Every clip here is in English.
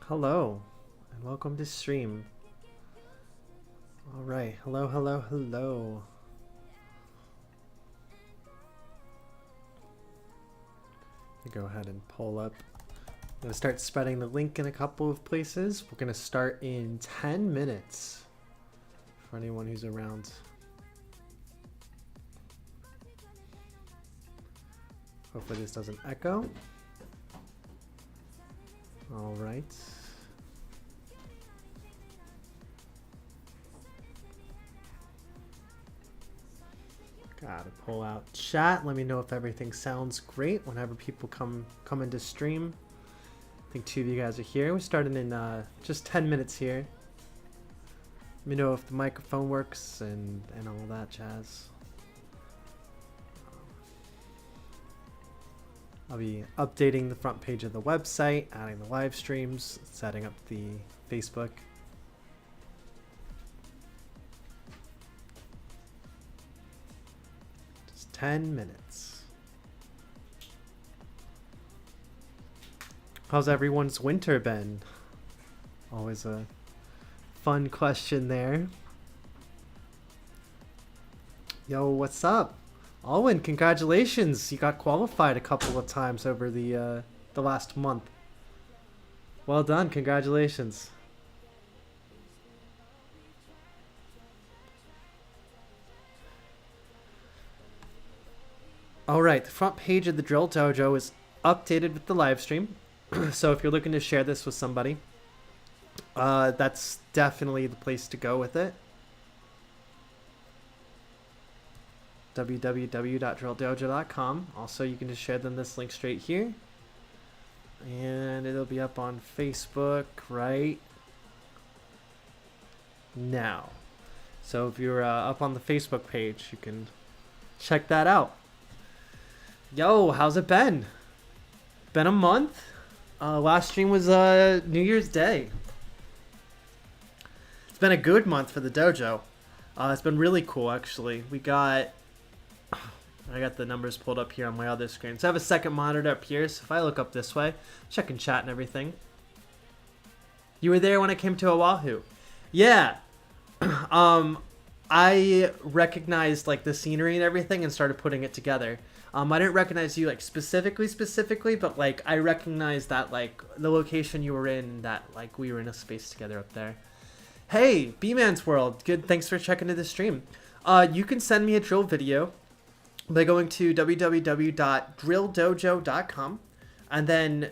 Hello, and welcome to stream. Alright, hello. Go ahead and pull up. I'm going to start spreading the link in a couple of places. We're going to start in 10 minutes for anyone who's around. Hopefully this doesn't echo. Alright. Gotta pull out chat. Let me know if everything sounds great whenever people come into stream. I think 2 of you guys are here. We're starting in just 10 minutes here. Let me know if the microphone works and all that jazz. I'll be updating the front page of the website, adding the live streams, setting up the Facebook. Just 10 minutes. How's everyone's winter been? Always a fun question there. Yo, what's up? Alwyn, congratulations! You got qualified a couple of times over the last month. Well done, congratulations. Alright, the front page of the Drill Dojo is updated with the live stream. So if you're looking to share this with somebody, that's definitely the place to go with it. www.drilldojo.com. Also, you can just share them this link straight here. And it'll be up on Facebook right now. So if you're up on the Facebook page, you can check that out. Yo, how's it been? Been a month? Last stream was New Year's Day. It's been a good month for the dojo. It's been really cool, actually. I got the numbers pulled up here on my other screen. So I have a second monitor up here, so if I look up this way, checking chat and everything. You were there when I came to Oahu. Yeah. I recognized like the scenery and everything and started putting it together. I didn't recognize you like specifically, but like I recognized that like the location you were in, that like we were in a space together up there. Hey, B-Man's World. Good, thanks for checking to the stream. You can send me a drill video by going to www.drilldojo.com, and then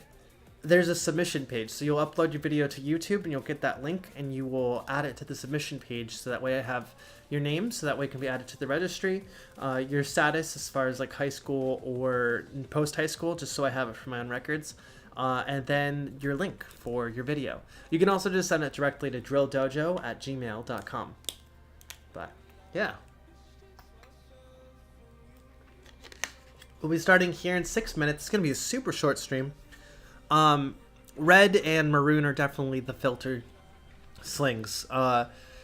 there's a submission page. So you'll upload your video to YouTube and you'll get that link and you will add it to the submission page. So that way I have your name, so that way it can be added to the registry, your status as far as like high school or post high school, just so I have it for my own records. And then your link for your video. You can also just send it directly to drilldojo@gmail.com. But yeah. We'll be starting here in 6 minutes. It's going to be a super short stream. Red and Maroon are definitely the filter slings.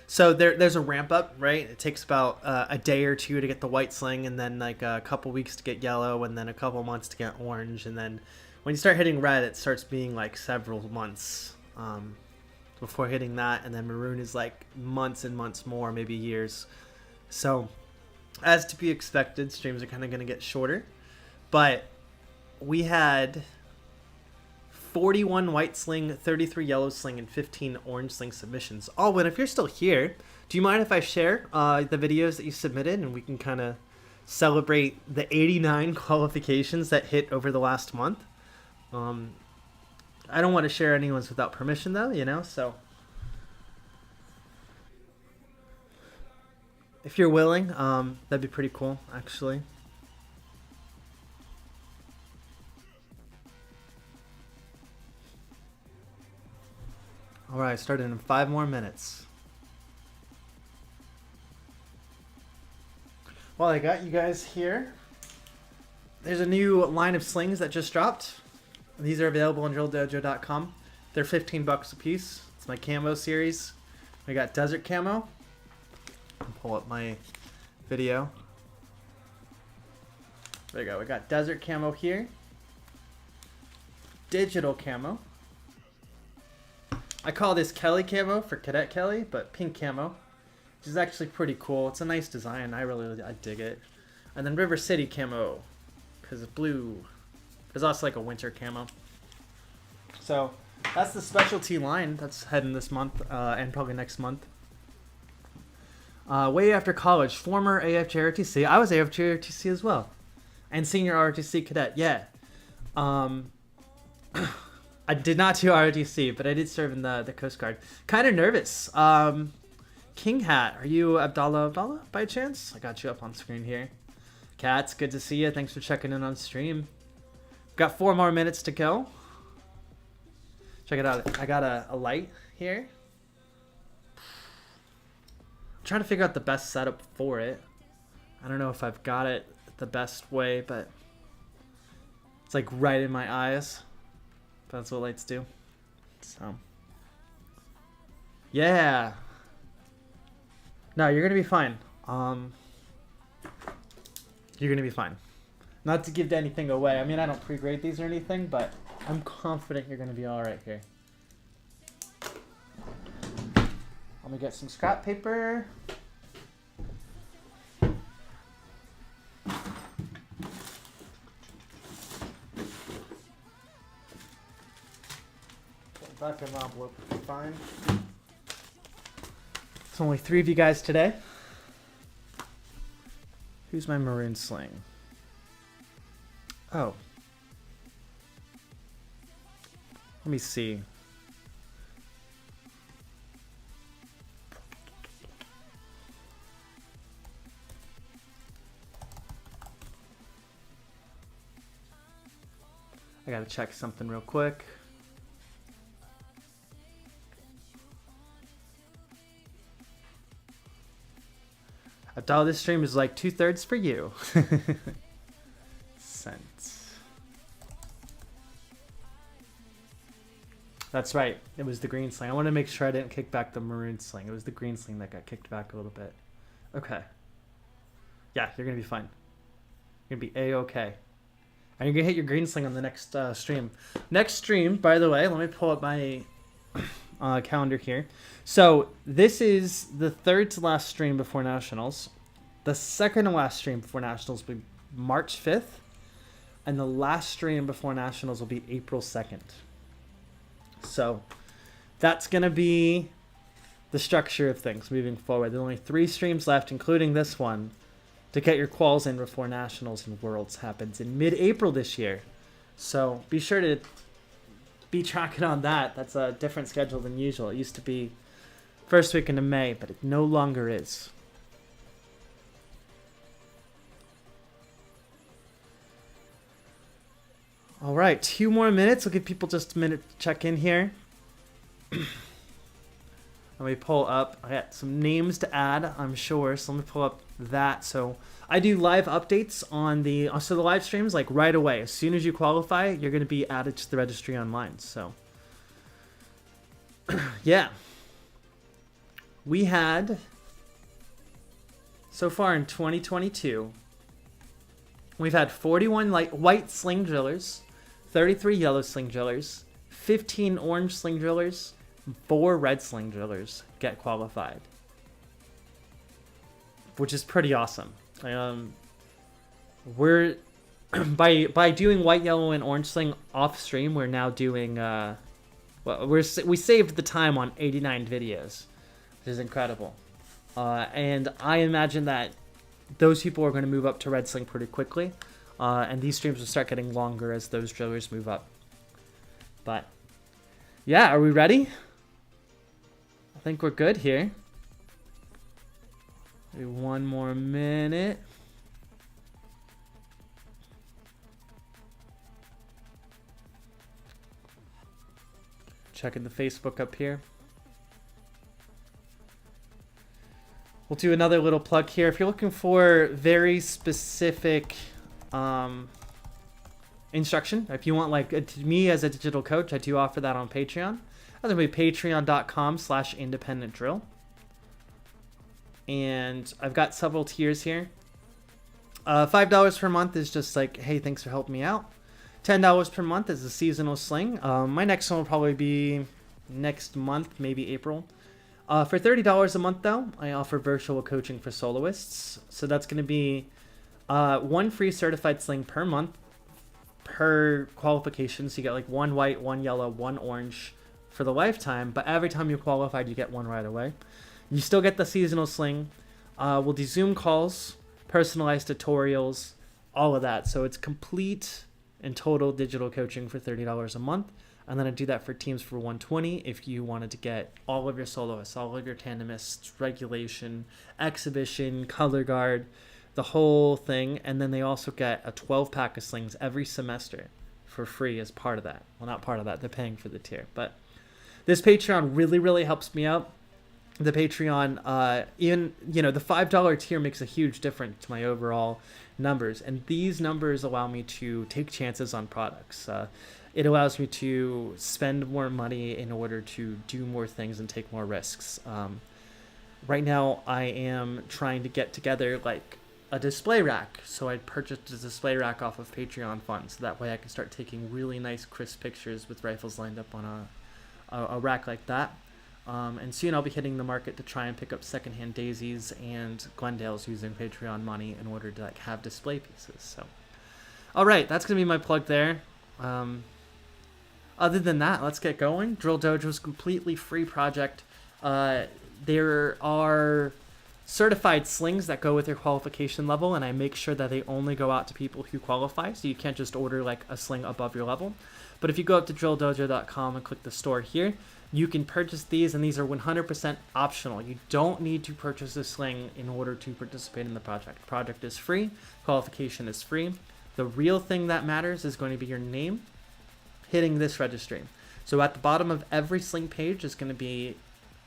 So there's a ramp up, right? It takes about a day or two to get the white sling, and then like a couple weeks to get yellow, and then a couple months to get orange. And then when you start hitting red, it starts being like several months before hitting that. And then Maroon is like months and months more, maybe years. So as to be expected, streams are kind of going to get shorter. But we had 41 white sling, 33 yellow sling, and 15 orange sling submissions. Alwyn, if you're still here, do you mind if I share the videos that you submitted and we can kind of celebrate the 89 qualifications that hit over the last month? I don't want to share anyone's without permission though, you know, so if you're willing, that'd be pretty cool, actually. Alright, starting in 5 more minutes. Well, I got you guys here. There's a new line of slings that just dropped. These are available on drilldojo.com. They're $15 a piece. It's my camo series. I got desert camo. I'll pull up my video. There you go. We got desert camo here. Digital camo. I call this Kelly camo for Cadet Kelly, but pink camo, which is actually pretty cool. It's a nice design. I dig it. And then River City camo, because it's blue. There's also like a winter camo. So that's the specialty line that's heading this month and probably next month. Way after college, former AFJ ROTC. I was AFJ ROTC as well, and senior ROTC cadet. Yeah. I did not do ROTC, but I did serve in the Coast Guard. Kind of nervous. King Hat, are you Abdallah by chance? I got you up on screen here. Cats, good to see you. Thanks for checking in on stream. Got 4 more minutes to go. Check it out. I got a light here. I'm trying to figure out the best setup for it. I don't know if I've got it the best way, but it's like right in my eyes. That's what lights do. So, yeah. No, you're gonna be fine. You're gonna be fine. Not to give anything away. I mean, I don't pre-grade these or anything, but I'm confident you're gonna be all right here. Let me get some scrap paper. Back in the envelope would be fine. It's only 3 of you guys today. Who's my Maroon Sling? Oh. Let me see. I gotta check something real quick. I thought this stream is like 2/3 for you. Cents. That's right. It was the green sling. I want to make sure I didn't kick back the maroon sling. It was the green sling that got kicked back a little bit. Okay. Yeah, you're going to be fine. You're going to be A-okay. And you're going to hit your green sling on the next stream. Next stream, by the way, let me pull up my calendar here. So this is the 3rd to last stream before Nationals. The 2nd to last stream before Nationals will be March 5th. And the last stream before Nationals will be April 2nd. So that's going to be the structure of things moving forward. There are only 3 streams left, including this one, to get your quals in before Nationals and Worlds happens in mid-April this year. So be sure to be tracking on that. That's a different schedule than usual. It used to be first weekend of May, but it no longer is. All right, 2 more minutes. I'll give people just a minute to check in here. Let me pull up. I got some names to add, I'm sure. So let me pull up that. So I do live updates on the live streams like right away. As soon as you qualify, you're going to be added to the registry online. So yeah, we had so far in 2022, we've had 41 white sling drillers, 33 yellow sling drillers, 15 orange sling drillers, 4 red sling drillers get qualified, which is pretty awesome. We're by doing white, yellow, and orange sling off stream, we're now doing we saved the time on 89 videos, which is incredible. And I imagine that those people are going to move up to red sling pretty quickly, and these streams will start getting longer as those drillers move up. But yeah, are we ready? I think we're good here. Maybe 1 more minute. Checking the Facebook up here. We'll do another little plug here. If you're looking for very specific instruction, if you want like me as a digital coach, I do offer that on Patreon. That's going to be patreon.com/independentdrill. And I've got several tiers here. $5 per month is just like, hey, thanks for helping me out. $10 per month is a seasonal sling. My next one will probably be next month, maybe April. For $30 a month, though, I offer virtual coaching for soloists. So that's going to be one free certified sling per month per qualification. So you get like one white, one yellow, one orange for the lifetime. But every time you're qualified, you get one right away. You still get the seasonal sling. We'll do Zoom calls, personalized tutorials, all of that. So it's complete and total digital coaching for $30 a month. And then I do that for teams for $120 if you wanted to get all of your soloists, all of your tandemists, regulation, exhibition, color guard, the whole thing. And then they also get a 12-pack of slings every semester for free as part of that. Well, not part of that. They're paying for the tier. But this Patreon really, really helps me out. The Patreon, even, the $5 tier makes a huge difference to my overall numbers. And these numbers allow me to take chances on products. It allows me to spend more money in order to do more things and take more risks. Right now, I am trying to get together like a display rack. So I purchased a display rack off of Patreon funds. So that way I can start taking really nice, crisp pictures with rifles lined up on a rack like that. And soon I'll be hitting the market to try and pick up secondhand daisies and Glendales using Patreon money in order to have display pieces. So, all right, that's going to be my plug there. Other than that, let's get going. Drill Dojo is a completely free project. There are certified slings that go with your qualification level, and I make sure that they only go out to people who qualify, so you can't just order like a sling above your level. But if you go up to drilldojo.com and click the store here, you can purchase these, and these are 100% optional. You don't need to purchase a sling in order to participate in the project. The project is free. Qualification is free. The real thing that matters is going to be your name hitting this registry. So at the bottom of every sling page is going to be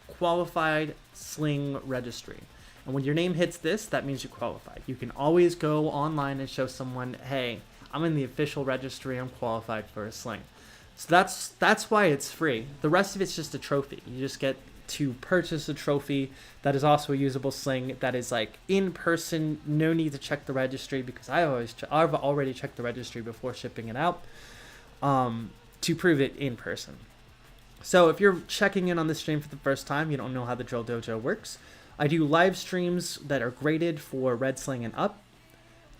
qualified sling registry. And when your name hits this, that means you qualified. You can always go online and show someone, hey, I'm in the official registry, I'm qualified for a sling. So that's why it's free. The rest of it's just a trophy. You just get to purchase a trophy that is also a usable sling that is like in person. No need to check the registry because I've already checked the registry before shipping it out to prove it in person. So if you're checking in on this stream for the first time, you don't know how the Drill Dojo works. I do live streams that are graded for red sling and up,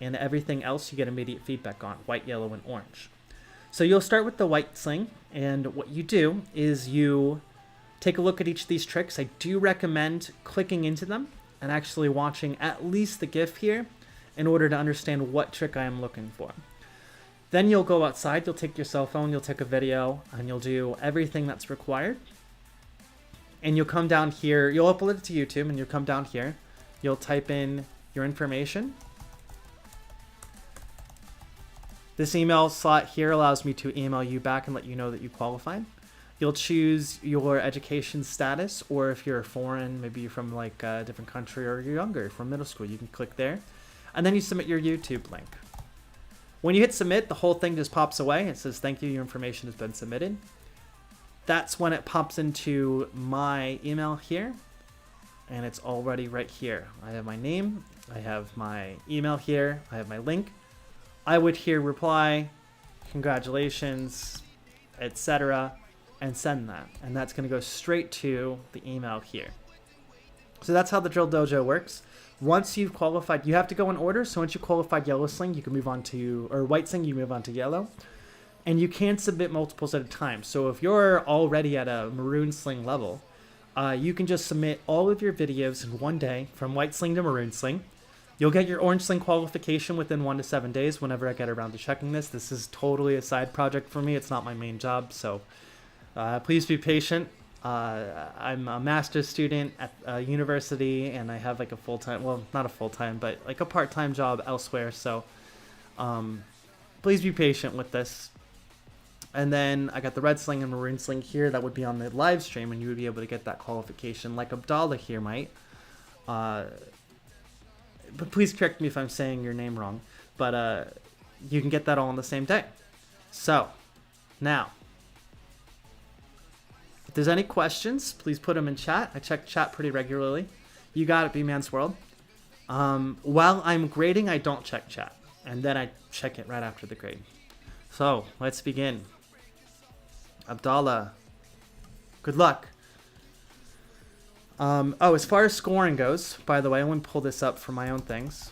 and everything else you get immediate feedback on, white, yellow, and orange. So you'll start with the white sling, and what you do is you take a look at each of these tricks. I do recommend clicking into them and actually watching at least the GIF here in order to understand what trick I am looking for. Then you'll go outside, you'll take your cell phone, you'll take a video, and you'll do everything that's required. And you'll come down here, you'll upload it to YouTube, and you'll come down here, you'll type in your information. This email slot here allows me to email you back and let you know that you qualified. You'll choose your education status, or if you're foreign, maybe you're from like a different country or you're younger, from middle school, you can click there. And then you submit your YouTube link. When you hit submit, the whole thing just pops away. It says, thank you, your information has been submitted. That's when it pops into my email here, and it's already right here. I have my name, I have my email here, I have my link. I would here reply, congratulations, etc., and send that. And that's going to go straight to the email here. So that's how the Drill Dojo works. Once you've qualified, you have to go in order. So once you qualified yellow sling, you can move on to, or white sling, you move on to yellow. And you can submit multiples at a time. So if you're already at a maroon sling level, you can just submit all of your videos in one day from white sling to maroon sling. You'll get your orange sling qualification within 1 to 7 days whenever I get around to checking this. This is totally a side project for me. It's not my main job, so please be patient. I'm a master's student at a university, and I have like a full-time, well, not a full-time, but like a part-time job elsewhere, so please be patient with this. And then I got the red sling and maroon sling here. That would be on the live stream, and you would be able to get that qualification like Abdallah here might. But please correct me if I'm saying your name wrong. But you can get that all on the same day. So, now, if there's any questions, please put them in chat. I check chat pretty regularly. You got it, B-Man's World. While I'm grading, I don't check chat. And then I check it right after the grade. So, let's begin. Abdallah, Good luck. Oh, as far as scoring goes, by the way, I want to pull this up for my own things.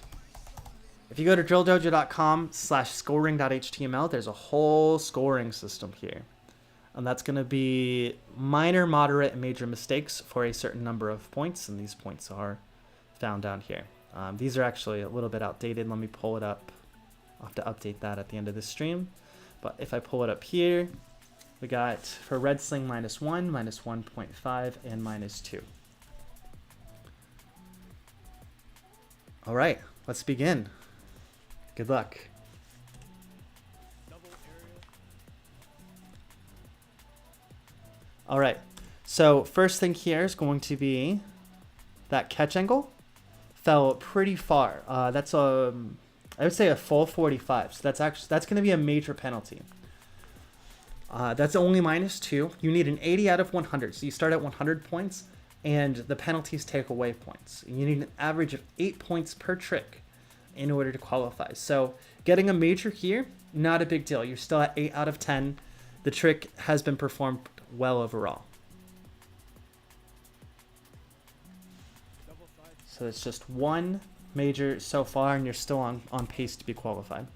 If you go to drilldojo.com/scoring.html, there's a whole scoring system here. And that's going to be minor, moderate, and major mistakes for a certain number of points. And these points are found down here. These are actually a little bit outdated. Let me pull it up. I'll have to update that at the end of this stream. But if I pull it up here, we got for red sling -1, -1.5, and -2. All right, let's begin. Good luck. All right, so first thing here is going to be that catch angle fell pretty far. That's I would say a full 45. So that's going to be a major penalty. That's only -2. You need an 80 out of 100. So you start at 100 points, and the penalties take away points. You need an average of 8 points per trick in order to qualify. So getting a major here, not a big deal. You're still at 8 out of 10. The trick has been performed well overall. So it's just one major so far, and you're still on pace to be qualified.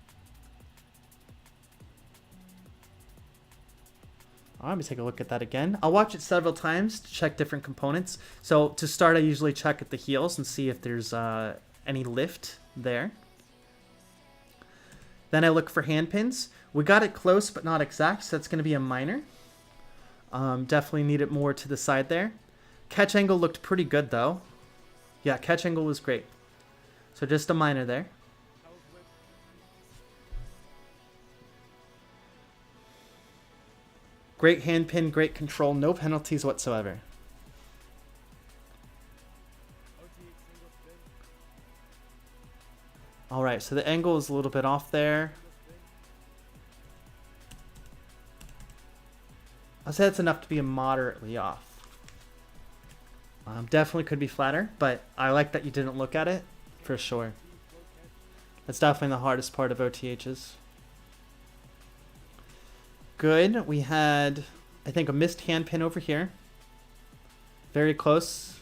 All right, let me take a look at that again. I'll watch it several times to check different components. So to start, I usually check at the heels and see if there's any lift there. Then I look for hand pins. We got it close, but not exact, so that's going to be a minor. Definitely need it more to the side there. Catch angle looked pretty good, though. Yeah, catch angle was great. So just a minor there. Great hand pin, great control, no penalties whatsoever. All right, so the angle is a little bit off there. I'll say that's enough to be moderately off. Definitely could be flatter, but I like that you didn't look at it, for sure. That's definitely the hardest part of OTHs. Good. We had, I think, a missed hand pin over here. Very close.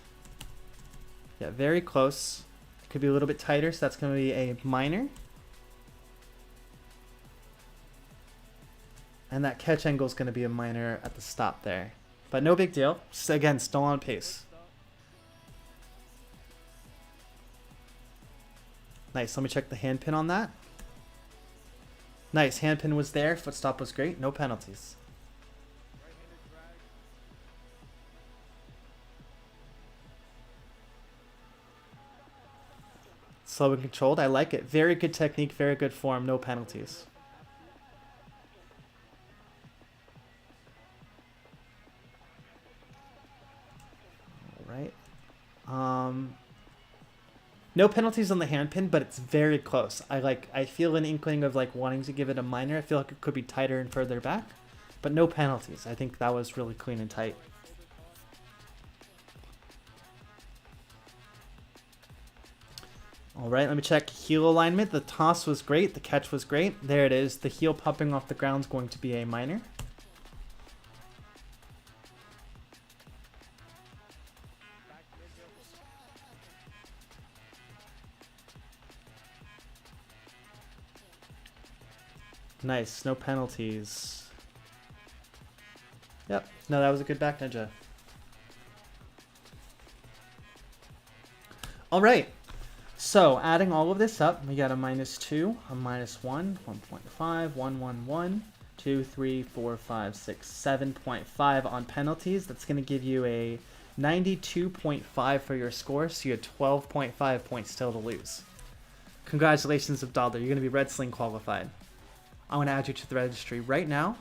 Yeah, very close. It could be a little bit tighter, so that's going to be a minor. And that catch angle is going to be a minor at the stop there. But no big deal. Again, still on pace. Nice. Let me check the hand pin on that. Nice. Hand pin was there. Foot stop was great. No penalties. Slow and controlled. I like it. Very good technique. Very good form. No penalties. All right. No penalties on the hand pin, but it's very close. I feel an inkling of like wanting to give it a minor. I feel like it could be tighter and further back, but no penalties. I think that was really clean and tight. All right, let me check heel alignment. The toss was great. The catch was great. There it is. The heel popping off the ground is going to be a minor. Nice, no penalties. Yep, no, that was a good back ninja. All right, so adding all of this up, we got a -2, a -1, 1.5, 1, 1, 1, 2, 3, 4, 5, 6, 7.5 on penalties. That's going to give you a 92.5 for your score, so you had 12.5 points still to lose. Congratulations, Abdallah. You're going to be Red Sling qualified. I want to add you to the registry right now.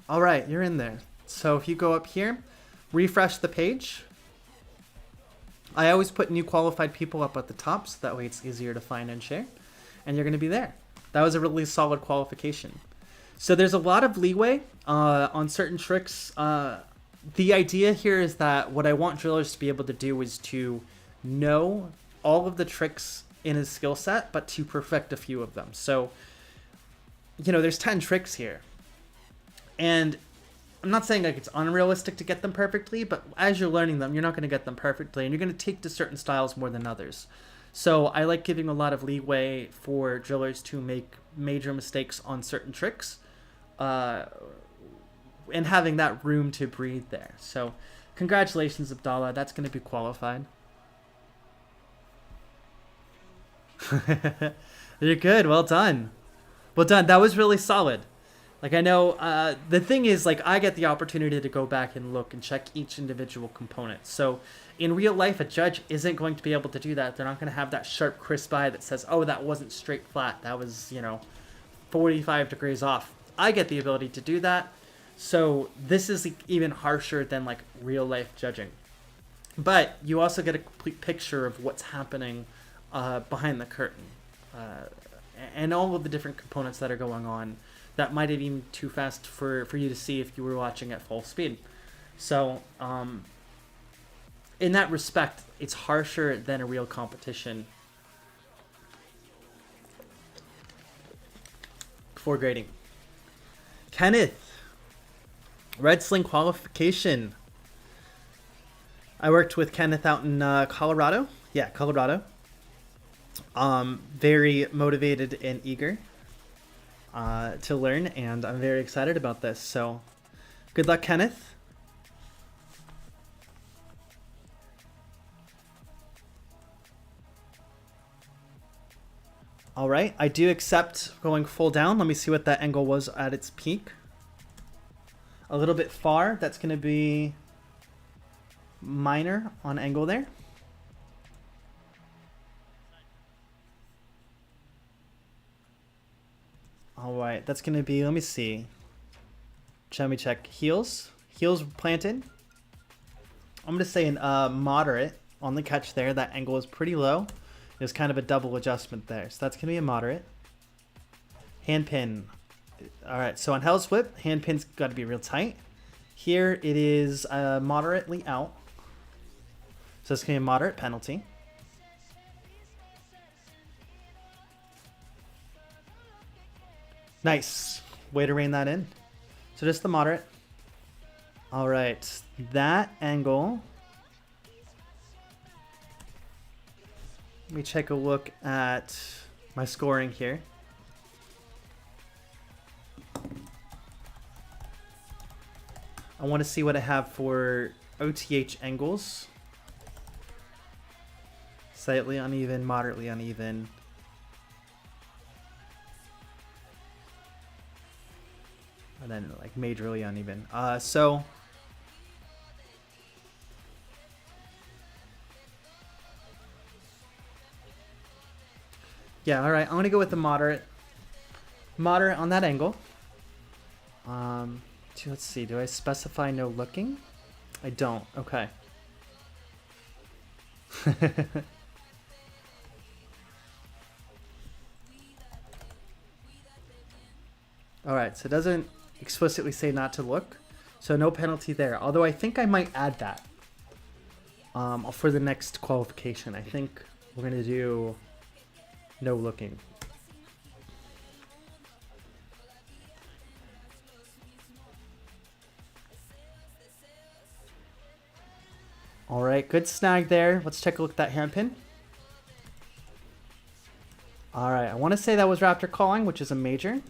All right, you're in there. So if you go up here, refresh the page. I always put new qualified people up at the top, so that way it's easier to find and share. And you're going to be there. That was a really solid qualification. So there's a lot of leeway on certain tricks. The idea here is that what I want drillers to be able to do is to know all of the tricks in his skill set, but to perfect a few of them. So, there's 10 tricks here. And I'm not saying like it's unrealistic to get them perfectly, but as you're learning them, you're not going to get them perfectly, and you're going to take to certain styles more than others. So I like giving a lot of leeway for drillers to make major mistakes on certain tricks, and having that room to breathe there. So congratulations, Abdallah. That's going to be qualified. You're good. Well done. Well done. That was really solid. Like, I know, the thing is, like, I get the opportunity to go back and look and check each individual component. So in real life, a judge isn't going to be able to do that. They're not going to have that sharp, crisp eye that says, oh, that wasn't straight flat. That was, 45 degrees off. I get the ability to do that. So this is even harsher than, like, real life judging. But you also get a complete picture of what's happening behind the curtain, and all of the different components that are going on that might have been too fast for you to see if you were watching at full speed. So in that respect, it's harsher than a real competition for grading. Kenneth, Red Sling Qualification. I worked with Kenneth out in Colorado. Yeah, Colorado. Very motivated and eager to learn, and I'm very excited about this. So good luck, Kenneth. All right, I do accept going full down. Let me see what that angle was at its peak. A little bit far. That's going to be minor on angle there. All right, that's going to be, let me see. Let me check. Heels planted. I'm going to say an moderate on the catch there. That angle is pretty low. There's kind of a double adjustment there. So that's going to be a moderate. Hand pin. All right, so on Hell's Whip, hand pin's got to be real tight. Here it is moderately out. So it's going to be a moderate penalty. Nice. Way to rein that in. So just the moderate. All right. That angle. Let me take a look at my scoring here. I want to see what I have for OTH angles. Slightly uneven, moderately uneven. And then like majorly uneven. So yeah, all right. I'm gonna go with the moderate on that angle. Let's see. Do I specify no looking? I don't. Okay. All right. So it doesn't explicitly say not to look, so no penalty there. Although I think I might add that for the next qualification. I think we're gonna do no looking. All right, good snag there. Let's take a look at that hand pin. All right, I want to say that was Raptor calling, which is a major,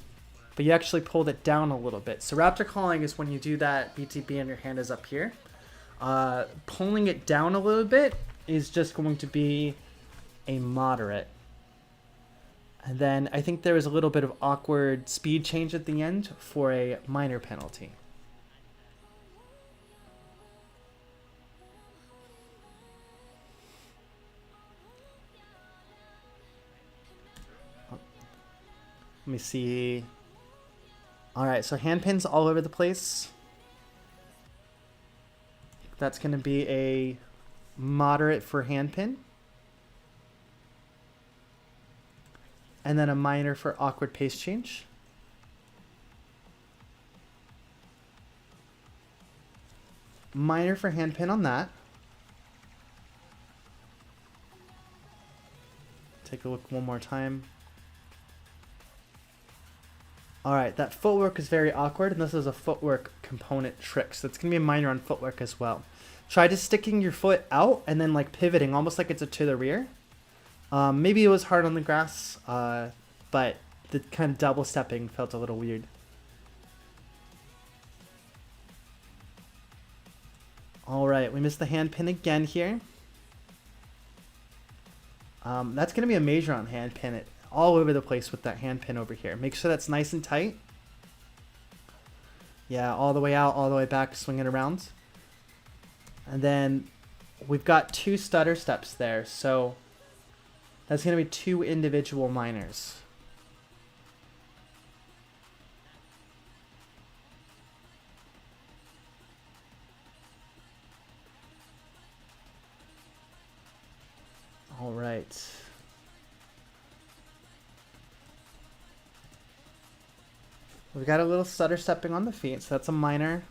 but you actually pulled it down a little bit. So Raptor calling is when you do that BTB and your hand is up here. Pulling it down a little bit is just going to be a moderate. And then I think there was a little bit of awkward speed change at the end for a minor penalty. Let me see. All right, so hand pins all over the place. That's going to be a moderate for hand pin. And then a minor for awkward pace change. minor for hand pin on that. Take a look one more time. Alright, that footwork is very awkward, and this is a footwork component trick, so it's going to be a minor on footwork as well. Try just sticking your foot out and then like pivoting, almost like it's to the rear. Maybe it was hard on the grass, but the kind of double stepping felt a little weird. Alright, we missed the hand pin again here. That's going to be a major on hand pin. It all over the place with that hand pin over here. Make sure that's nice and tight. Yeah, all the way out, all the way back, swing it around. And then we've got 2 stutter steps there, so that's going to be 2 individual minors. All right. We've got a little stutter stepping on the feet, so that's a minor.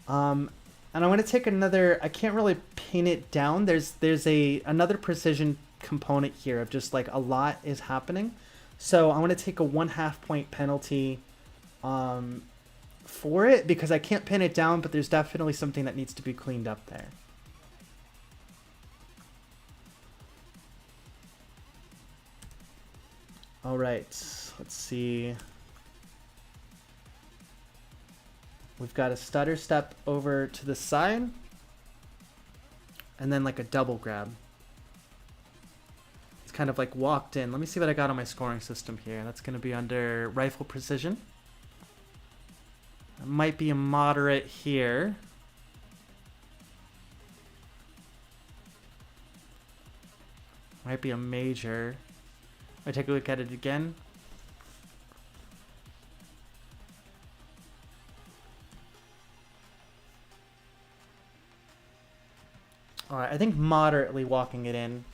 And I want to take another, I can't really pin it down. There's another precision component here of just like a lot is happening. So I want to take a 1/2 point penalty for it because I can't pin it down, but there's definitely something that needs to be cleaned up there. All right, let's see. We've got a stutter step over to the side and then like a double grab. It's kind of like walked in. Let me see what I got on my scoring system here. That's going to be under rifle precision. It might be a moderate here. Might be a major. I take a look at it again. All right, I think moderately walking it in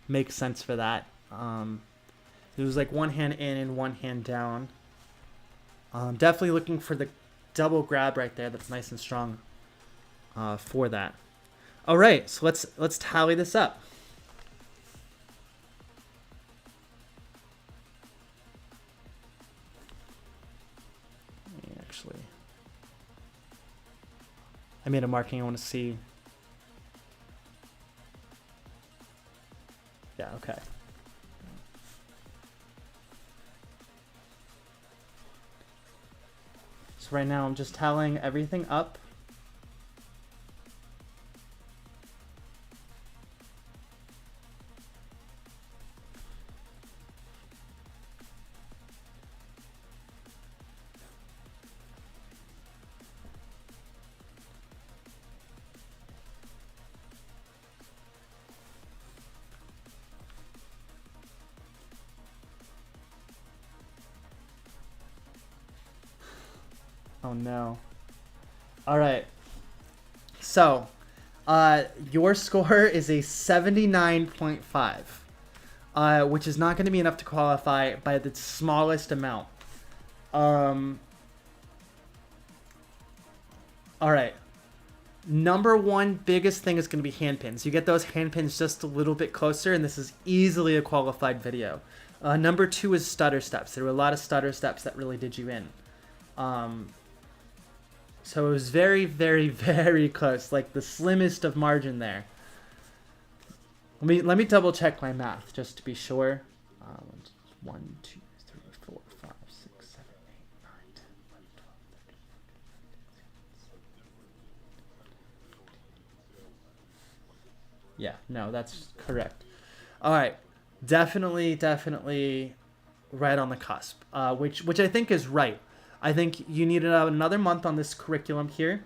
makes sense for that. It was like one hand in and one hand down. Definitely looking for the double grab right there. That's nice and strong for that. All right, so let's tally this up. Actually, I made a marking. I want to see. Yeah, okay. So right now I'm just tallying everything up. Oh no. All right. So, your score is a 79.5, which is not going to be enough to qualify by the smallest amount. All right. Number one biggest thing is going to be hand pins. You get those hand pins just a little bit closer, and this is easily a qualified video. Number two is stutter steps. There were a lot of stutter steps that really did you in. So it was very, very, very close, like the slimmest of margin there. Let me double check my math just to be sure. 1, 2, 3, 4, 5, 6, 7, 8, 9, 10, 11, 12, 13, 14, 15, 16. Yeah, no, that's correct. All right, definitely right on the cusp, which I think is right. I think you need another month on this curriculum here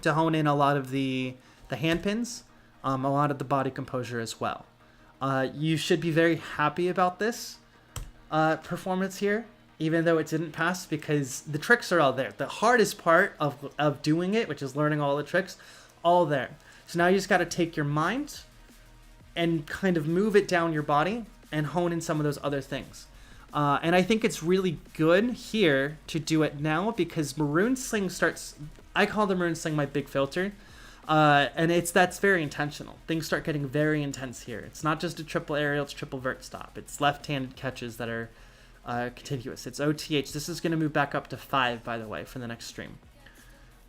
to hone in a lot of the hand pins, a lot of the body composure as well. You should be very happy about this performance here, even though it didn't pass, because the tricks are all there. The hardest part of doing it, which is learning all the tricks, all there. So now you just got to take your mind and kind of move it down your body and hone in some of those other things. And I think it's really good here to do it now because Maroon Sling starts... I call the Maroon Sling my big filter. And that's very intentional. Things start getting very intense here. It's not just a triple aerial, it's triple vert stop. It's left-handed catches that are continuous. It's OTH. This is going to move back up to 5, by the way, for the next stream.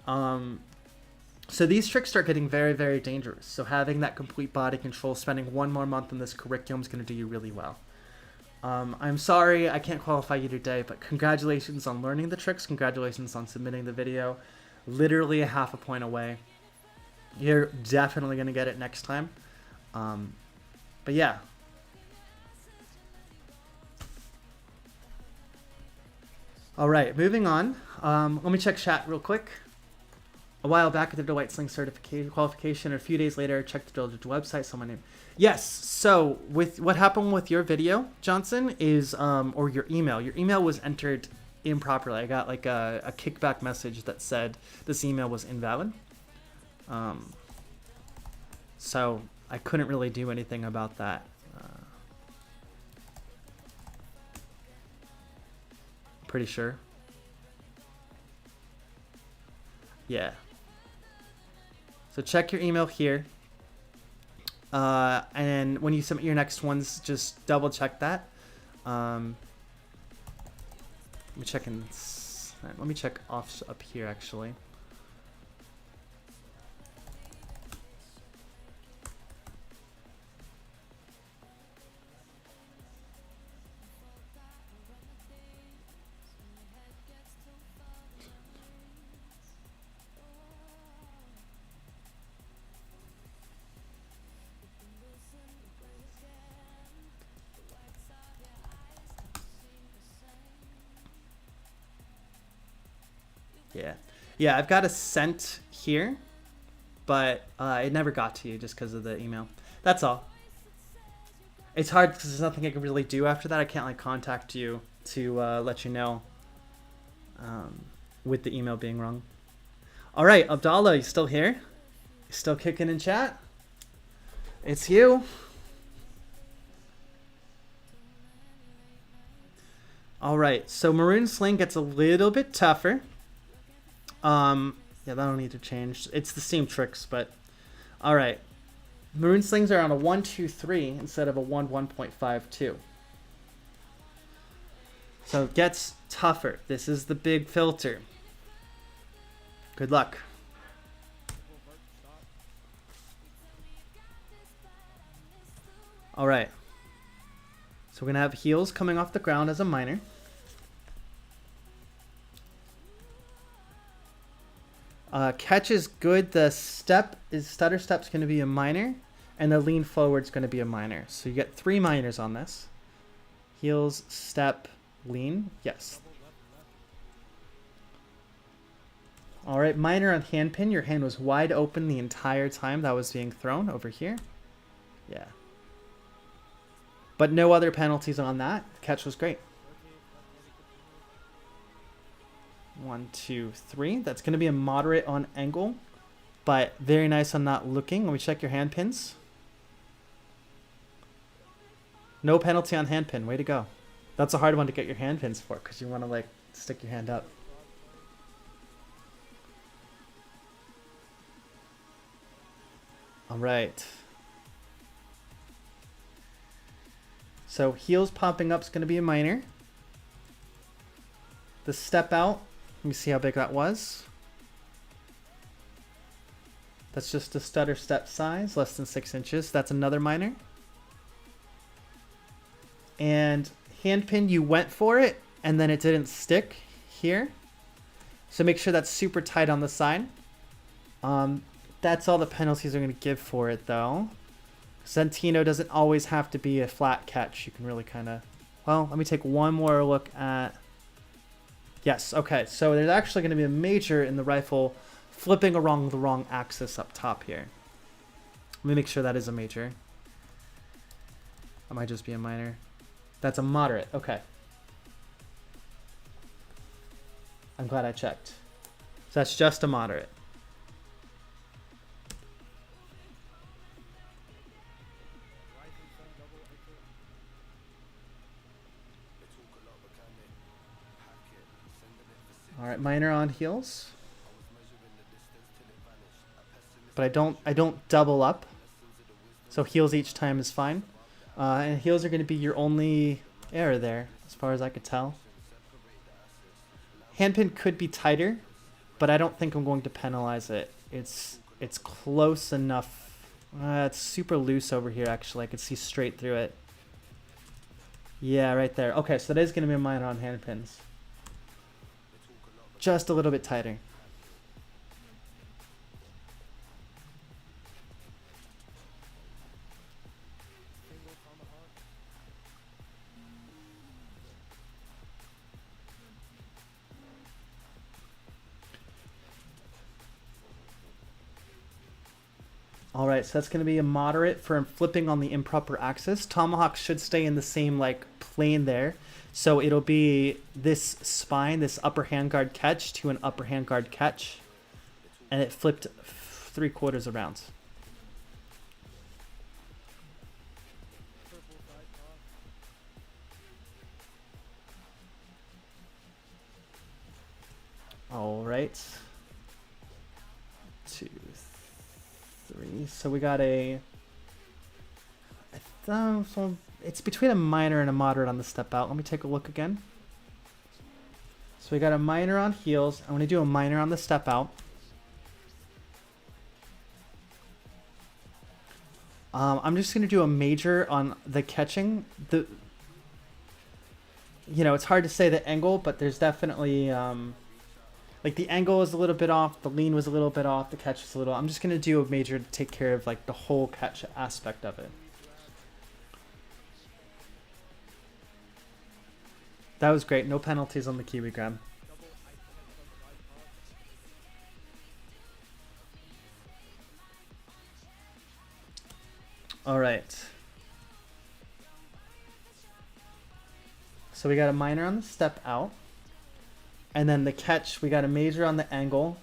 So these tricks start getting very, very dangerous. So having that complete body control, spending 1 more month in this curriculum is going to do you really well. I'm sorry I can't qualify you today, but congratulations on learning the tricks. Congratulations on submitting the video. Literally a half a point away. You're definitely going to get it next time. But yeah. All right, moving on. Let me check chat real quick. A while back, I did a white sling certification qualification, and a few days later, I checked the Drill Dojo website. Someone named... Yes. So with what happened with your video, Johnson, is or your email was entered improperly. I got like a kickback message that said this email was invalid. So I couldn't really do anything about that. Pretty sure. Yeah. So check your email here. And when you submit your next ones, just double check that. Let me check let me check off up here actually. Yeah, I've got a sent here, but it never got to you just because of the email. That's all. It's hard because there's nothing I can really do after that. I can't like contact you to let you know with the email being wrong. All right, Abdallah, you still here? You still kicking in chat? It's you. All right, so Maroon Sling gets a little bit tougher. Yeah, that'll need to change. It's the same tricks, but all right. Maroon Slings are on a 1-2-3 instead of a 1-1.52. So it gets tougher. This is the big filter. Good luck. All right. So we're going to have heels coming off the ground as a minor. Catch is good. The stutter step's going to be a minor, and the lean forward's going to be a minor. So you get 3 minors on this. Heels, step, lean. Yes. All right, minor on hand pin. Your hand was wide open the entire time that was being thrown over here. Yeah. But no other penalties on that. Catch was great. 1, 2, 3. That's going to be a moderate on angle, but very nice on not looking. Let me check your hand pins. No penalty on hand pin. Way to go. That's a hard one to get your hand pins for because you want to like stick your hand up. All right. So heels popping up is going to be a minor. The step out. Let me see how big that was. That's just a stutter step size, less than 6 inches. That's another minor. And hand pin, you went for it, and then it didn't stick here. So make sure that's super tight on the side. That's all the penalties are going to give for it, though. Santino doesn't always have to be a flat catch. You can really kind of... Well, let me take one more look at... Yes, okay, so there's actually going to be a major in the rifle flipping along the wrong axis up top here. Let me make sure that is a major. That might just be a minor. That's a moderate, okay. I'm glad I checked. So that's just a moderate. All right, minor on heels. But I don't double up. So heels each time is fine. And heels are going to be your only error there, as far as I could tell. Handpin could be tighter, but I don't think I'm going to penalize it. It's close enough. It's super loose over here, actually. I can see straight through it. Yeah, right there. Okay, so that is going to be a minor on handpins. Just a little bit tighter. All right, so that's going to be a moderate for flipping on the improper axis. Tomahawk should stay in the same like plane there. So it'll be this spine, this upper handguard catch to an upper handguard catch. And it flipped 3/4 around. All right. 2, 3. So we got a... so it's between a minor and a moderate on the step out. Let me take a look again. So we got a minor on heels. I'm going to do a minor on the step out. I'm just going to do a major on the catching. You know, it's hard to say the angle, but there's definitely... like the angle is a little bit off, the lean was a little bit off, the catch is a little... I'm just going to do a major to take care of like the whole catch aspect of it. That was great. No penalties on the Kiwi grab. All right. So we got a minor on the step out. And then the catch, we got a major on the angle.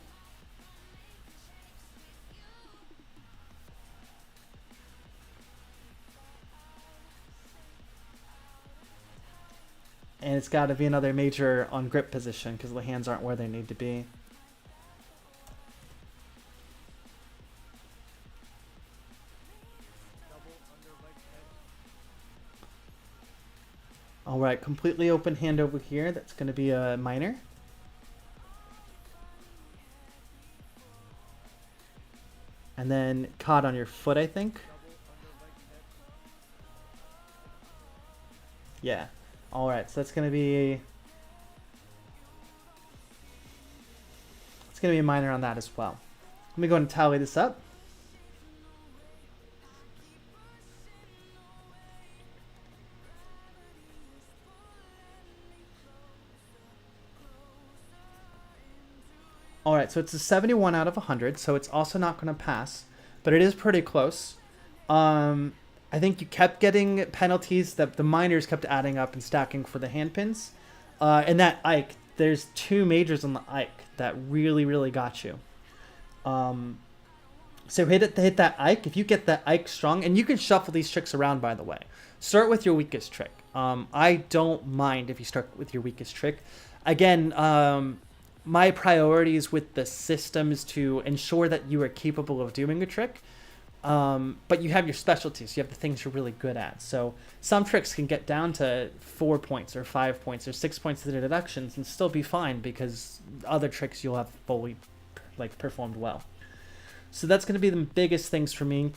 And it's got to be another major on grip position because the hands aren't where they need to be. All right, completely open hand over here. That's going to be a minor. And then caught on your foot, I think. Yeah. All right, so that's going to be... it's going to be a minor on that as well. Let me go ahead and tally this up. All right, so it's a 71 out of 100, so it's also not going to pass, but it is pretty close. I think you kept getting penalties that the minors kept adding up and stacking for the handpins. And that Ike, there's 2 majors on the Ike that really, really got you. So hit that Ike. If you get that Ike strong, and you can shuffle these tricks around, by the way. Start with your weakest trick. I don't mind if you start with your weakest trick. Again, my priorities with the system is to ensure that you are capable of doing a trick, but you have your specialties. You have the things you're really good at. So some tricks can get down to 4 points or 5 points or 6 points of the deductions and still be fine because other tricks you'll have fully performed well. So that's going to be the biggest things for me.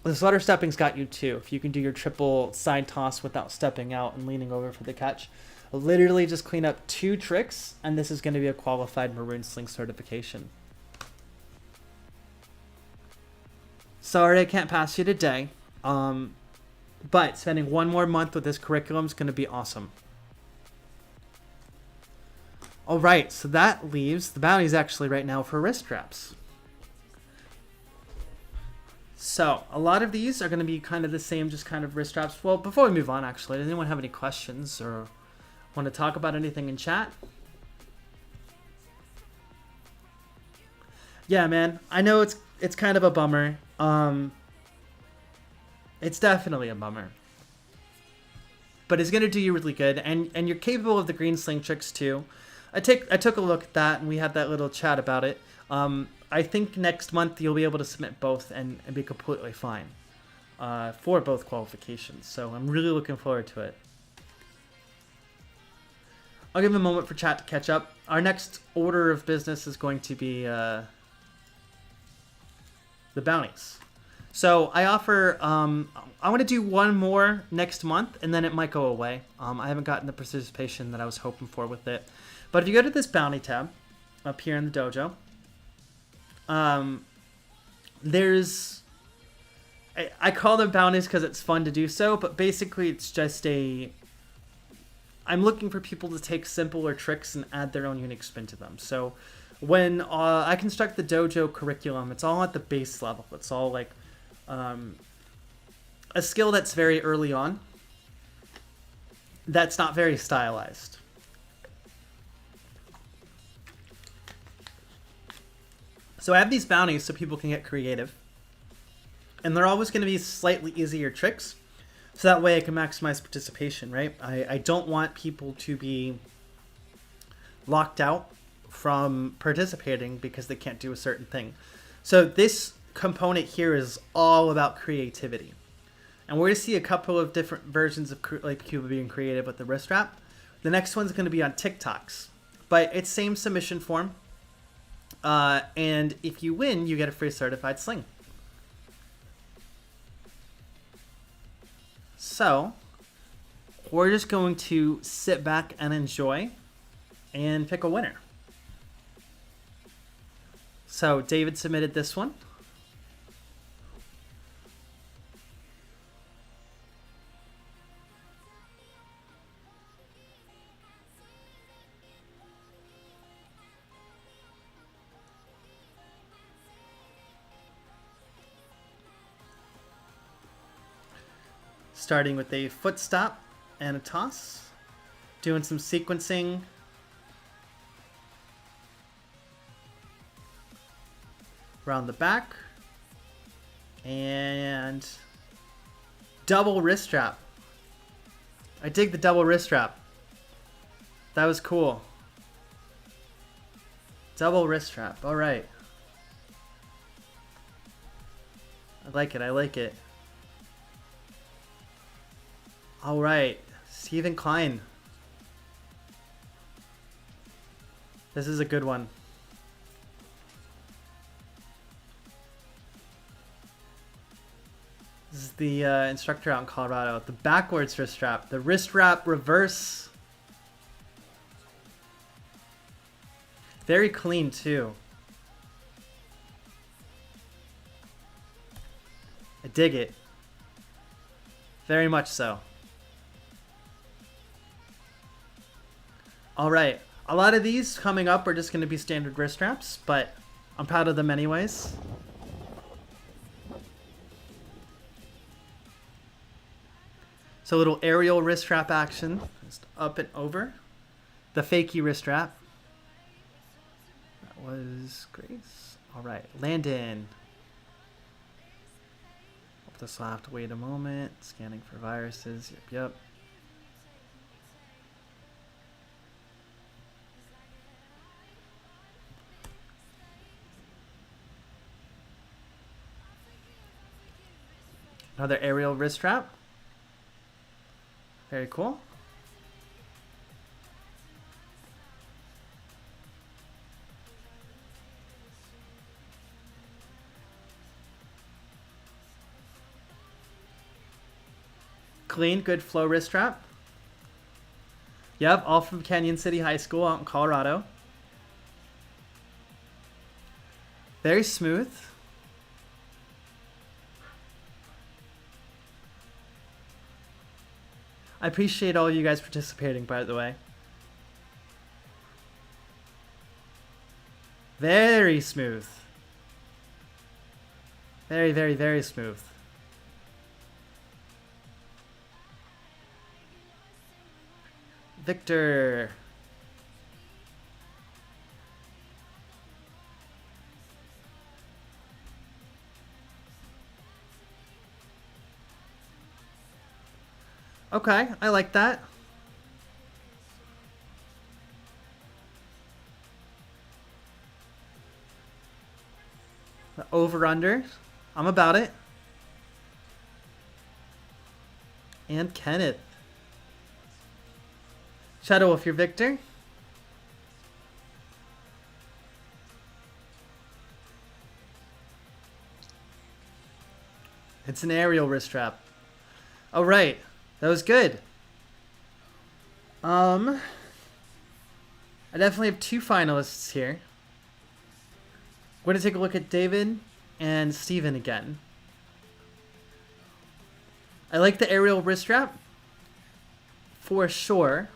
The stutter stepping's got you too. If you can do your triple side toss without stepping out and leaning over for the catch. Literally just clean up 2 tricks, and this is going to be a qualified Maroon Sling certification. Sorry I can't pass you today, but spending 1 more month with this curriculum is going to be awesome. All right, so that leaves the bounties actually right now for wrist straps. So a lot of these are going to be kind of the same, just kind of wrist straps. Well, before we move on, actually, does anyone have any questions or want to talk about anything in chat? Yeah, man, I know it's kind of a bummer. It's definitely a bummer, but it's gonna do you really good, and you're capable of the green sling tricks too. I took a look at that, and we had that little chat about it. I think next month you'll be able to submit both and be completely fine for both qualifications. So I'm really looking forward to it. I'll give a moment for chat to catch up. Our next order of business is going to be the bounties. So I offer, I want to do one more next month, and then it might go away. I haven't gotten the participation that I was hoping for with it. But if you go to this bounty tab up here in the dojo, there's, I call them bounties because it's fun to do so, but basically it's just I'm looking for people to take simpler tricks and add their own unique spin to them. So when I construct the dojo curriculum, it's all at the base level. It's all like a skill that's very early on, that's not very stylized. So I have these bounties so people can get creative. And they're always going to be slightly easier tricks. So that way I can maximize participation, right? I don't want people to be locked out from participating because they can't do a certain thing. So this component here is all about creativity. And we're going to see a couple of different versions of like Cuba being creative with the wrist wrap. The next one's going to be on TikToks. But it's same submission form. And if you win, you get a free certified sling. So, we're just going to sit back and enjoy and pick a winner. So, David submitted this one. Starting with a foot stop and a toss. Doing some sequencing. Around the back. And double wrist wrap. I dig the double wrist wrap. That was cool. Double wrist wrap. All right. I like it. I like it. All right, Stephen Klein. This is a good one. This is the instructor out in Colorado. The backwards wrist wrap. The wrist wrap reverse. Very clean too. I dig it. Very much so. All right, a lot of these coming up are just going to be standard wrist wraps, but I'm proud of them anyways. So a little aerial wrist wrap action, just up and over. The fakey wrist wrap. That was Grace. All right, Landon. Hope this will have to wait a moment. Scanning for viruses. Yep. Another aerial wrist wrap. Very cool. Clean, good flow wrist wrap. Yep, all from Canyon City High School out in Colorado. Very smooth. I appreciate all you guys participating, by the way. Very smooth. Very, very, very smooth. Victor. Okay, I like that. The over-under. I'm about it. And Kenneth. Shadow Wolf, you're Victor. It's an aerial wrist wrap. Oh, right. That was good. I definitely have 2 finalists here. We're going to take a look at David and Steven again. I like the aerial wrist wrap for sure,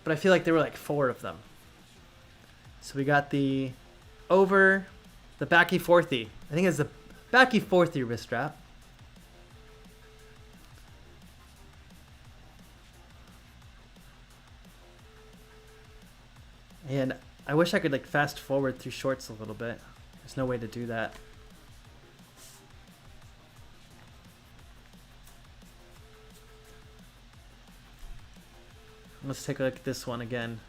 but I feel like there were like 4 of them. So we got the over, the backy fourthy. I think it's the backy fourthy wrist wrap. And I wish I could like fast forward through shorts a little bit. There's no way to do that. Let's take a look at this one again.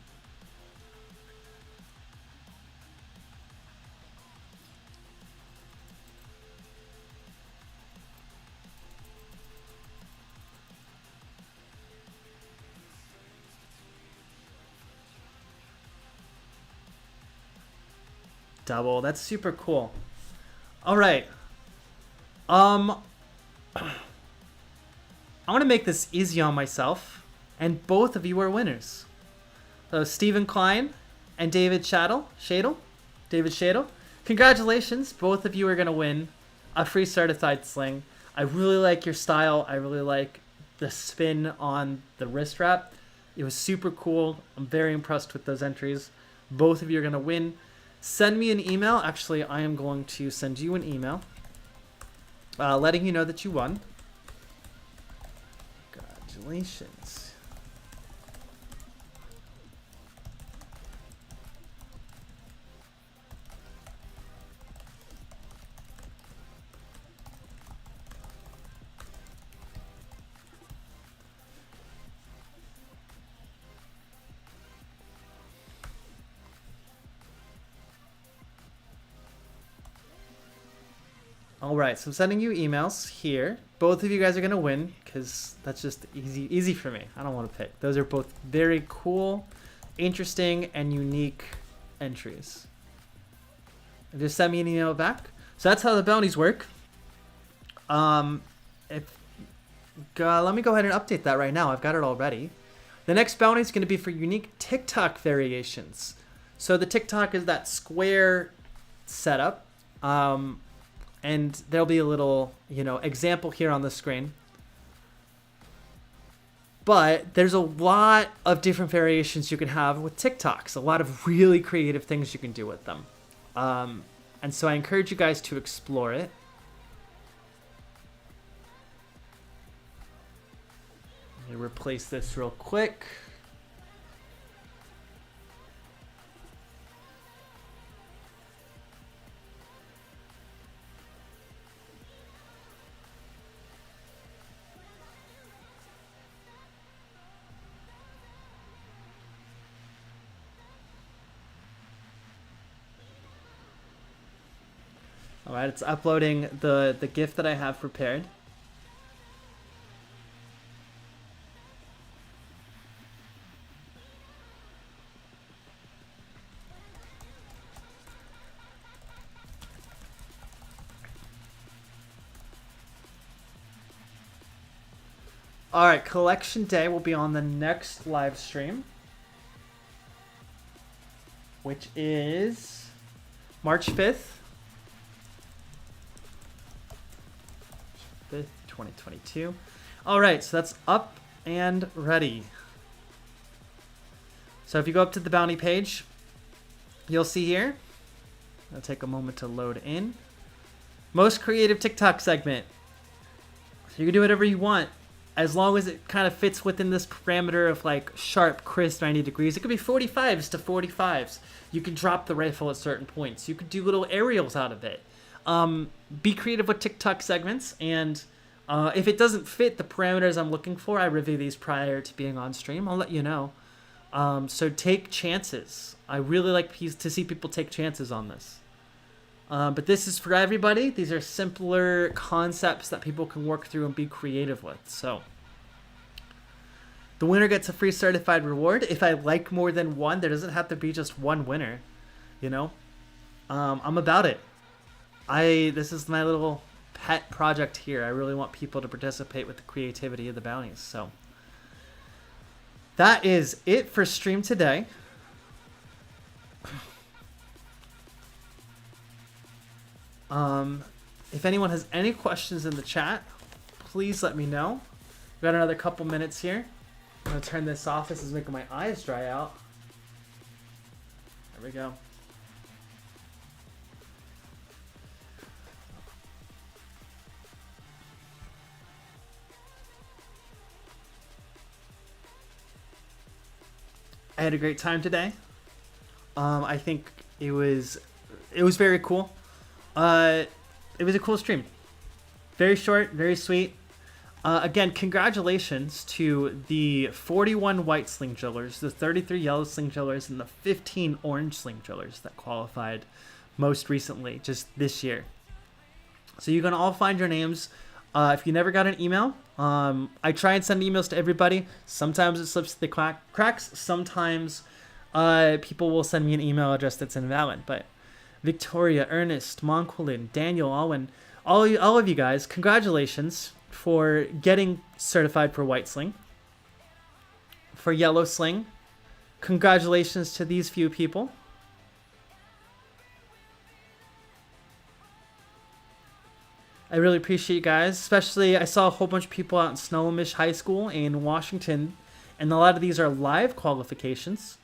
Double. That's super cool. All right. I want to make this easy on myself, and both of you are winners. So Stephen Klein and David Shadle. David Shadle. Congratulations. Both of you are going to win a free certified sling. I really like your style. I really like the spin on the wrist wrap. It was super cool. I'm very impressed with those entries. Both of you are going to win. Send me an email. Actually, I am going to send you an email letting you know that you won. Congratulations. All right, so I'm sending you emails here. Both of you guys are going to win because that's just easy for me. I don't want to pick. Those are both very cool, interesting, and unique entries. Just send me an email back. So that's how the bounties work. Let me go ahead and update that right now. I've got it already. The next bounty is going to be for unique TikTok variations. So the TikTok is that square setup. And there'll be a little, example here on the screen. But there's a lot of different variations you can have with TikToks. A lot of really creative things you can do with them. And so I encourage you guys to explore it. Let me replace this real quick. All right, it's uploading the GIF that I have prepared. All right, collection day will be on the next live stream, which is March 5th. 5th, 2022. All right, so that's up and ready. So if you go up to the bounty page, you'll see here. It'll take a moment to load in. Most creative TikTok segment. So you can do whatever you want, as long as it kind of fits within this parameter of like sharp, crisp 90 degrees. It could be 45s to 45s. You can drop the rifle at certain points. You could do little aerials out of it. Be creative with TikTok segments, and if it doesn't fit the parameters I'm looking for, I review these prior to being on stream. I'll let you know. So take chances. I really like to see people take chances on this. But this is for everybody. These are simpler concepts that people can work through and be creative with. So the winner gets a free certified reward. If I like more than one, there doesn't have to be just one winner. You know, I'm about it. This is my little pet project here. I really want people to participate with the creativity of the bounties. So that is it for stream today. If anyone has any questions in the chat, please let me know. We've got another couple minutes here. I'm going to turn this off. This is making my eyes dry out. There we go. I had a great time today. I think it was very cool. It was a cool stream. Very short, very sweet. Again, congratulations to the 41 white sling drillers, the 33 yellow sling drillers, and the 15 orange sling drillers that qualified most recently, just this year. So you're going to all find your names. If you never got an email, I try and send emails to everybody. Sometimes it slips through the cracks. Sometimes people will send me an email address that's invalid. But Victoria, Ernest, Monquilin, Daniel, Alwyn, all of you guys, congratulations for getting certified for white sling. For yellow sling, congratulations to these few people. I really appreciate you guys, especially I saw a whole bunch of people out in Snohomish High School in Washington, and a lot of these are live qualifications.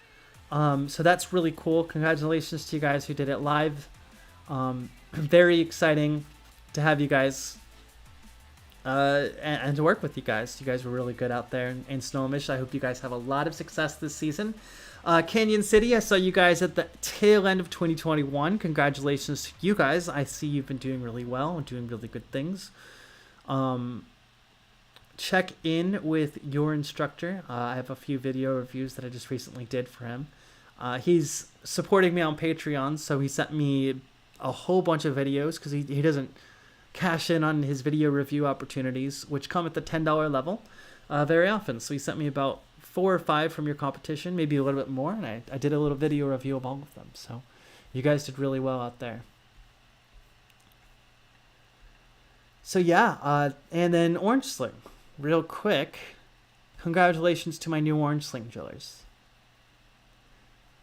So that's really cool. Congratulations to you guys who did it live. Very exciting to have you guys and to work with you guys. You guys were really good out there in Snohomish. I hope you guys have a lot of success this season. Canyon City, I saw you guys at the tail end of 2021. Congratulations to you guys. I see you've been doing really well and doing really good things. Check in with your instructor. I have a few video reviews that I just recently did for him. He's supporting me on Patreon, so he sent me a whole bunch of videos because he doesn't cash in on his video review opportunities, which come at the $10 level very often. So he sent me about 4 or 5 from your competition, maybe a little bit more, and I did a little video review of all of them. So you guys did really well out there. So yeah, and then Orange Sling. Real quick, congratulations to my new Orange Sling drillers.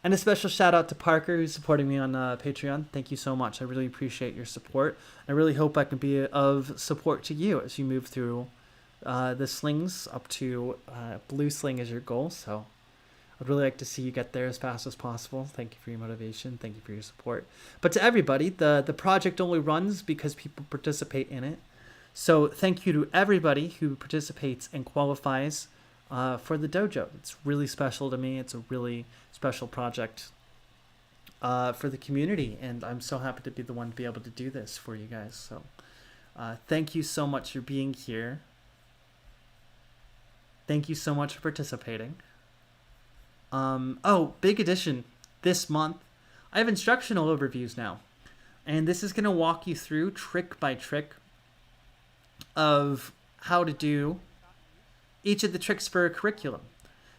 And a special shout out to Parker, who's supporting me on Patreon. Thank you so much. I really appreciate your support. I really hope I can be of support to you as you move through the slings up to blue sling is your goal. So I'd really like to see you get there as fast as possible. Thank you for your motivation. Thank you for your support. But to everybody, the project only runs because people participate in it. So thank you to everybody who participates and qualifies for the dojo. It's really special to me. It's a really special project for the community, and I'm so happy to be the one to be able to do this for you guys. So thank you so much for being here. Thank you so much for participating. Oh, big addition this month. I have instructional overviews now, and this is going to walk you through trick by trick of how to do each of the tricks for a curriculum.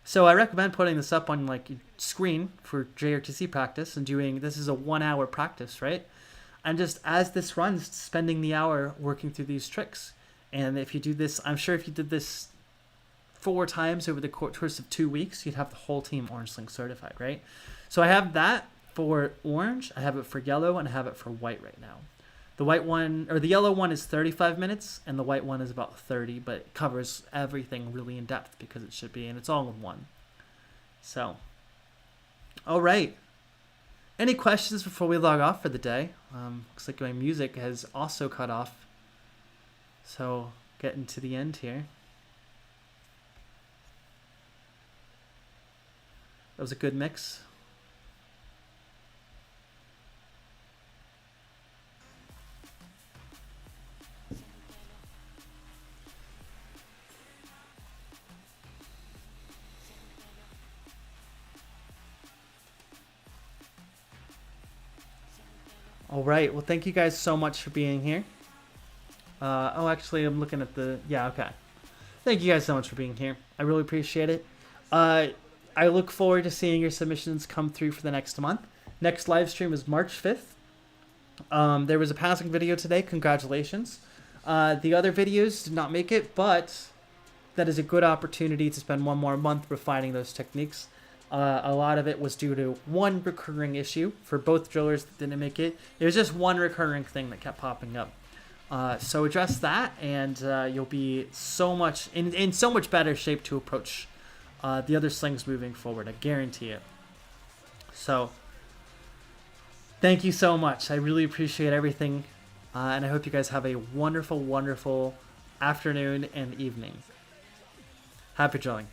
So I recommend putting this up on like your screen for JRTC practice and doing, this is a 1 hour practice, right? And just as this runs, spending the hour working through these tricks. And if you do this, I'm sure if you did this 4 times over the course of 2 weeks, you'd have the whole team Orange Sling certified, right? So I have that for orange, I have it for yellow, and I have it for white right now. The white one, or the yellow one, is 35 minutes, and the white one is about 30, but it covers everything really in depth because it should be, and it's all in one. So, all right. Any questions before we log off for the day? Looks like my music has also cut off. So, getting to the end here. That was a good mix. All right. Well, thank you guys so much for being here. Oh, actually, I'm looking at the... Yeah, okay. Thank you guys so much for being here. I really appreciate it. I look forward to seeing your submissions come through for the next month. Next live stream is March 5th. There was a passing video today. Congratulations. The other videos did not make it, but that is a good opportunity to spend one more month refining those techniques. A lot of it was due to one recurring issue for both drillers that didn't make it. It was just one recurring thing that kept popping up. So address that, and you'll be so much in so much better shape to approach the other slings moving forward. I guarantee it. So thank you so much. I really appreciate everything, and I hope you guys have a wonderful, wonderful afternoon and evening. Happy drilling.